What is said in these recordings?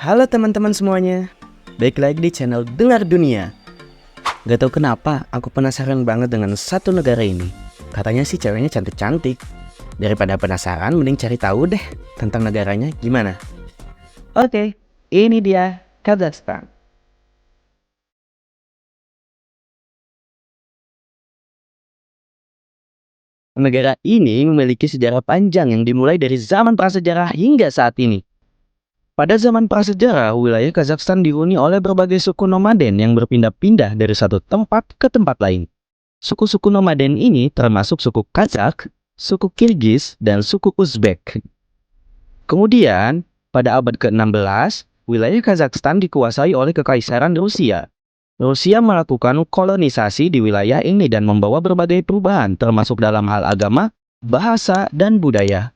Halo teman-teman semuanya, balik lagi di channel Dengar Dunia. Gak tau kenapa, aku penasaran banget dengan satu negara ini. Katanya sih ceweknya cantik-cantik. Daripada penasaran, mending cari tahu deh tentang negaranya gimana. Oke, ini dia Kazakhstan. Negara ini memiliki sejarah panjang yang dimulai dari zaman prasejarah hingga saat ini. Pada zaman prasejarah, wilayah Kazakhstan dihuni oleh berbagai suku nomaden yang berpindah-pindah dari satu tempat ke tempat lain. Suku-suku nomaden ini termasuk suku Kazakh, suku Kirgiz, dan suku Uzbek. Kemudian, pada abad ke-16, wilayah Kazakhstan dikuasai oleh Kekaisaran Rusia. Rusia melakukan kolonisasi di wilayah ini dan membawa berbagai perubahan termasuk dalam hal agama, bahasa, dan budaya.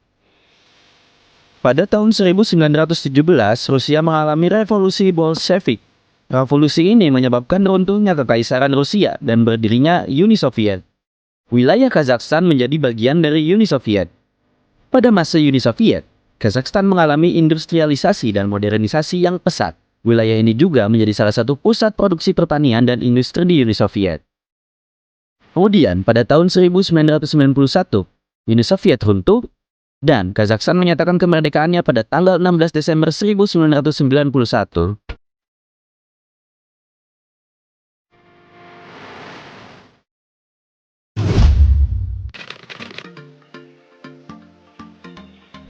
Pada tahun 1917, Rusia mengalami revolusi Bolshevik. Revolusi ini menyebabkan runtuhnya Kekaisaran Rusia dan berdirinya Uni Soviet. Wilayah Kazakhstan menjadi bagian dari Uni Soviet. Pada masa Uni Soviet, Kazakhstan mengalami industrialisasi dan modernisasi yang pesat. Wilayah ini juga menjadi salah satu pusat produksi pertanian dan industri di Uni Soviet. Kemudian, pada tahun 1991, Uni Soviet runtuh dan Kazakhstan menyatakan kemerdekaannya pada tanggal 16 Desember 1991.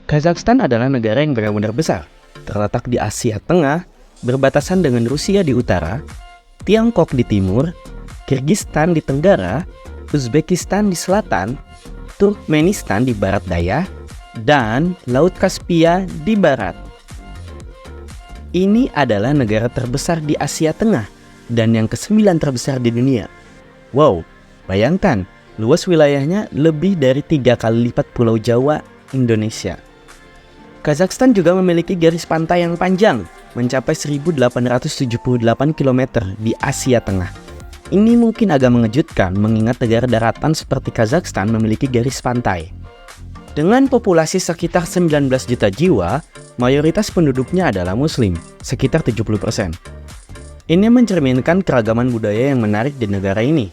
Kazakhstan adalah negara yang benar-benar besar, terletak di Asia Tengah, berbatasan dengan Rusia di utara, Tiongkok di timur, Kirgistan di tenggara, Uzbekistan di selatan, Turkmenistan di barat daya, dan Laut Kaspia di barat. Ini adalah negara terbesar di Asia Tengah dan yang ke-9 terbesar di dunia. Wow, bayangkan, luas wilayahnya lebih dari 3 kali lipat Pulau Jawa, Indonesia. Kazakhstan juga memiliki garis pantai yang panjang, mencapai 1878 km di Asia Tengah. Ini mungkin agak mengejutkan mengingat negara daratan seperti Kazakhstan memiliki garis pantai. Dengan populasi sekitar 19 juta jiwa, mayoritas penduduknya adalah Muslim, sekitar 70%. Ini mencerminkan keragaman budaya yang menarik di negara ini.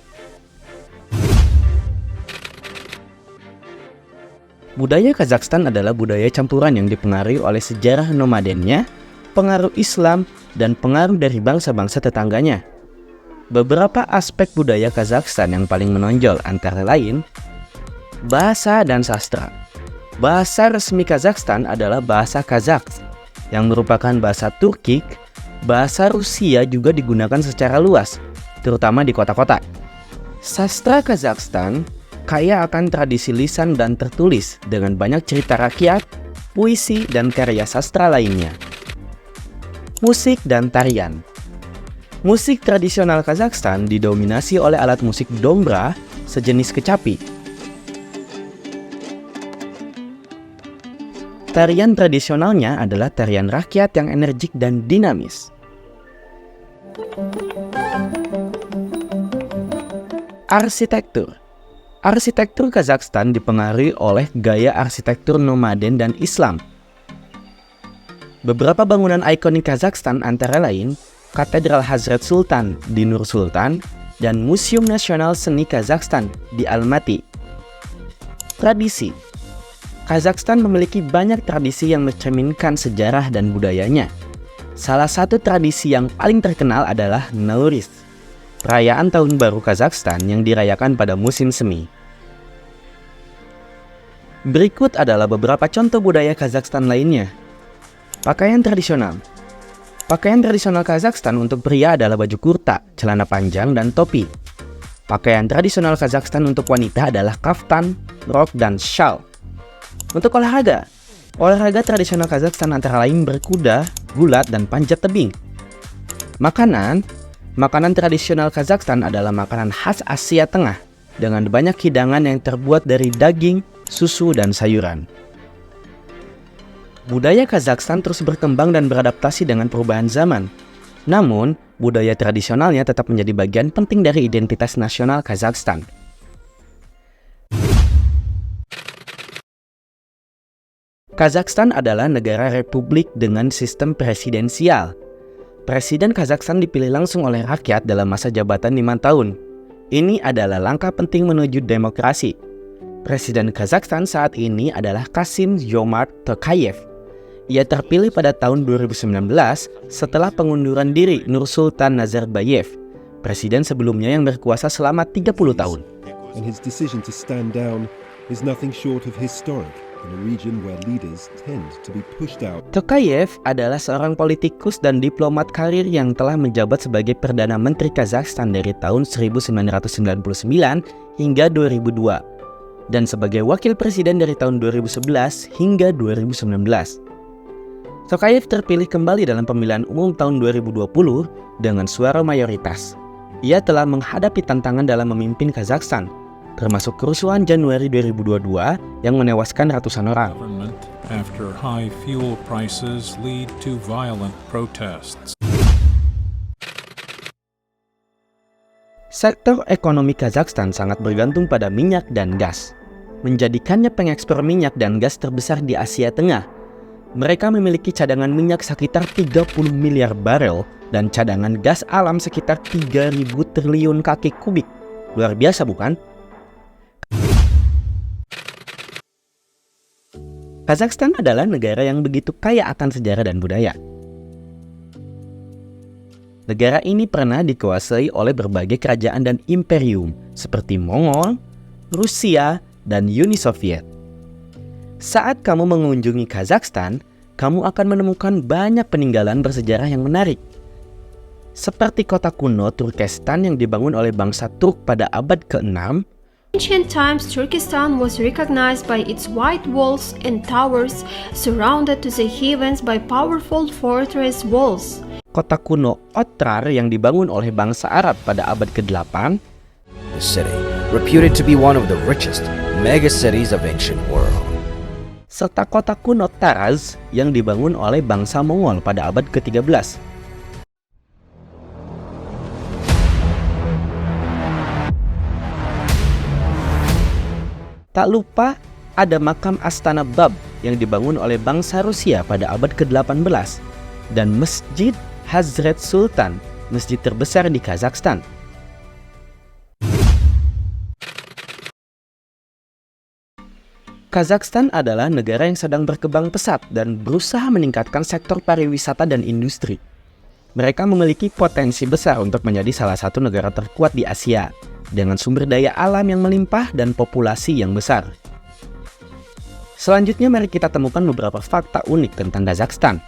Budaya Kazakhstan adalah budaya campuran yang dipengaruhi oleh sejarah nomadennya, pengaruh Islam, dan pengaruh dari bangsa-bangsa tetangganya. Beberapa aspek budaya Kazakhstan yang paling menonjol antara lain bahasa dan sastra. Bahasa resmi Kazakhstan adalah bahasa Kazakh, yang merupakan bahasa Turkik. Bahasa Rusia juga digunakan secara luas, terutama di kota-kota. Sastra Kazakhstan kaya akan tradisi lisan dan tertulis dengan banyak cerita rakyat, puisi, dan karya sastra lainnya. Musik dan tarian. Musik tradisional Kazakhstan didominasi oleh alat musik dombra, sejenis kecapi. Tarian tradisionalnya adalah tarian rakyat yang energik dan dinamis. Arsitektur. Arsitektur Kazakhstan dipengaruhi oleh gaya arsitektur nomaden dan Islam. Beberapa bangunan ikonik Kazakhstan antara lain Katedral Hazrat Sultan di Nur Sultan dan Museum Nasional Seni Kazakhstan di Almaty. Tradisi. Kazakhstan memiliki banyak tradisi yang mencerminkan sejarah dan budayanya. Salah satu tradisi yang paling terkenal adalah Nowruz, perayaan tahun baru Kazakhstan yang dirayakan pada musim semi. Berikut adalah beberapa contoh budaya Kazakhstan lainnya. Pakaian tradisional. Pakaian tradisional Kazakhstan untuk pria adalah baju kurta, celana panjang, dan topi. Pakaian tradisional Kazakhstan untuk wanita adalah kaftan, rok, dan shawl. Untuk olahraga, olahraga tradisional Kazakhstan antara lain berkuda, gulat, dan panjat tebing. Makanan tradisional Kazakhstan adalah makanan khas Asia Tengah dengan banyak hidangan yang terbuat dari daging, susu, dan sayuran. Budaya Kazakhstan terus berkembang dan beradaptasi dengan perubahan zaman. Namun, budaya tradisionalnya tetap menjadi bagian penting dari identitas nasional Kazakhstan. Kazakhstan adalah negara republik dengan sistem presidensial. Presiden Kazakhstan dipilih langsung oleh rakyat dalam masa jabatan 5 tahun. Ini adalah langkah penting menuju demokrasi. Presiden Kazakhstan saat ini adalah Kassym-Jomart Tokayev. Ia terpilih pada tahun 2019 setelah pengunduran diri Nursultan Nazarbayev, presiden sebelumnya yang berkuasa selama 30 tahun. And his decision to stand down is nothing short of historic in a region where leaders tend to be pushed out. Tokayev adalah seorang politikus dan diplomat karir yang telah menjabat sebagai Perdana Menteri Kazakhstan dari tahun 1999 hingga 2002 dan sebagai wakil presiden dari tahun 2011 hingga 2019. Tokayev terpilih kembali dalam pemilihan umum tahun 2020 dengan suara mayoritas. Ia telah menghadapi tantangan dalam memimpin Kazakhstan, termasuk kerusuhan Januari 2022 yang menewaskan ratusan orang. After high fuel prices lead to violent protests. Sektor ekonomi Kazakhstan sangat bergantung pada minyak dan gas, menjadikannya pengekspor minyak dan gas terbesar di Asia Tengah. Mereka memiliki cadangan minyak sekitar 30 miliar barel dan cadangan gas alam sekitar 3.000 triliun kaki kubik. Luar biasa bukan? Kazakhstan adalah negara yang begitu kaya akan sejarah dan budaya. Negara ini pernah dikuasai oleh berbagai kerajaan dan imperium seperti Mongol, Rusia, dan Uni Soviet. Saat kamu mengunjungi Kazakhstan, kamu akan menemukan banyak peninggalan bersejarah yang menarik. Seperti kota kuno Turkestan yang dibangun oleh bangsa Turk pada abad ke-6. Ancient times, Turkestan was recognized by its white walls and towers, surrounded to the heavens by powerful fortress walls. Kota kuno Otrar yang dibangun oleh bangsa Arab pada abad ke-8. The city, reputed to be one of the richest megacities of ancient world. Serta kota kuno Taraz yang dibangun oleh bangsa Mongol pada abad ke-13. Tak lupa ada makam Astana Bab yang dibangun oleh bangsa Rusia pada abad ke-18 dan Masjid Hazret Sultan, masjid terbesar di Kazakhstan. Kazakhstan adalah negara yang sedang berkembang pesat dan berusaha meningkatkan sektor pariwisata dan industri. Mereka memiliki potensi besar untuk menjadi salah satu negara terkuat di Asia, dengan sumber daya alam yang melimpah dan populasi yang besar. Selanjutnya mari kita temukan beberapa fakta unik tentang Kazakhstan.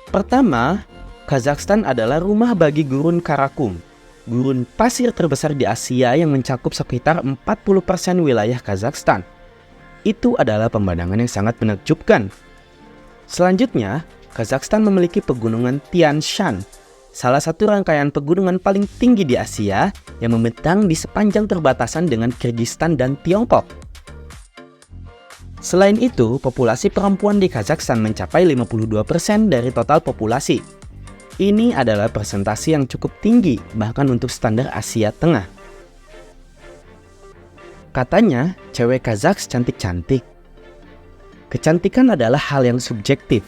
Pertama, Kazakhstan adalah rumah bagi gurun Karakum, gurun pasir terbesar di Asia yang mencakup sekitar 40% wilayah Kazakhstan. Itu adalah pemandangan yang sangat menakjubkan. Selanjutnya, Kazakhstan memiliki pegunungan Tian Shan, salah satu rangkaian pegunungan paling tinggi di Asia yang membentang di sepanjang perbatasan dengan Kyrgyzstan dan Tiongkok. Selain itu, populasi perempuan di Kazakhstan mencapai 52% dari total populasi. Ini adalah persentase yang cukup tinggi bahkan untuk standar Asia Tengah. Katanya, cewek Kazakh cantik-cantik. Kecantikan adalah hal yang subjektif,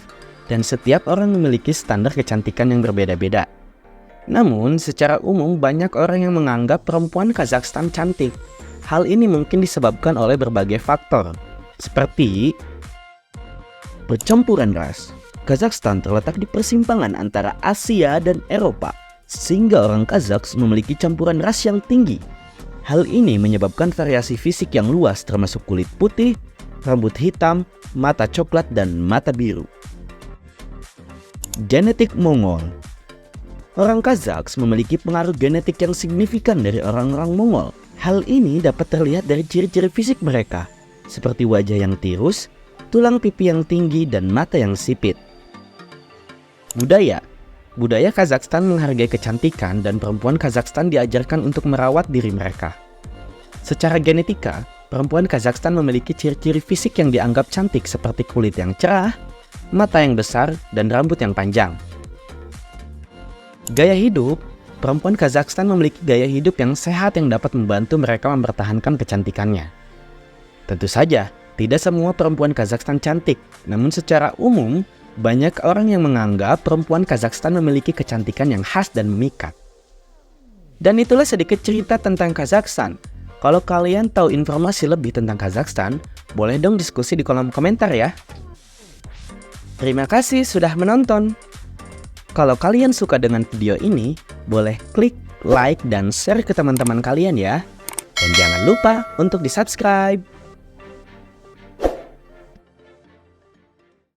dan setiap orang memiliki standar kecantikan yang berbeda-beda. Namun, secara umum banyak orang yang menganggap perempuan Kazakhstan cantik. Hal ini mungkin disebabkan oleh berbagai faktor, seperti percampuran ras. Kazakhstan terletak di persimpangan antara Asia dan Eropa, sehingga orang Kazakh memiliki campuran ras yang tinggi. Hal ini menyebabkan variasi fisik yang luas termasuk kulit putih, rambut hitam, mata coklat, dan mata biru. Genetik Mongol. Orang Kazakh memiliki pengaruh genetik yang signifikan dari orang-orang Mongol. Hal ini dapat terlihat dari ciri-ciri fisik mereka, seperti wajah yang tirus, tulang pipi yang tinggi, dan mata yang sipit. Budaya. Budaya Kazakhstan menghargai kecantikan dan perempuan Kazakhstan diajarkan untuk merawat diri mereka. Secara genetika, perempuan Kazakhstan memiliki ciri-ciri fisik yang dianggap cantik seperti kulit yang cerah, mata yang besar, dan rambut yang panjang. Gaya hidup, perempuan Kazakhstan memiliki gaya hidup yang sehat yang dapat membantu mereka mempertahankan kecantikannya. Tentu saja, Tidak semua perempuan Kazakhstan cantik, namun secara umum, banyak orang yang menganggap perempuan Kazakhstan memiliki kecantikan yang khas dan memikat. Dan itulah sedikit cerita tentang Kazakhstan. Kalau kalian tahu informasi lebih tentang Kazakhstan, boleh dong diskusi di kolom komentar ya. Terima kasih sudah menonton. Kalau kalian suka dengan video ini, boleh klik like dan share ke teman-teman kalian ya. Dan jangan lupa untuk di-subscribe.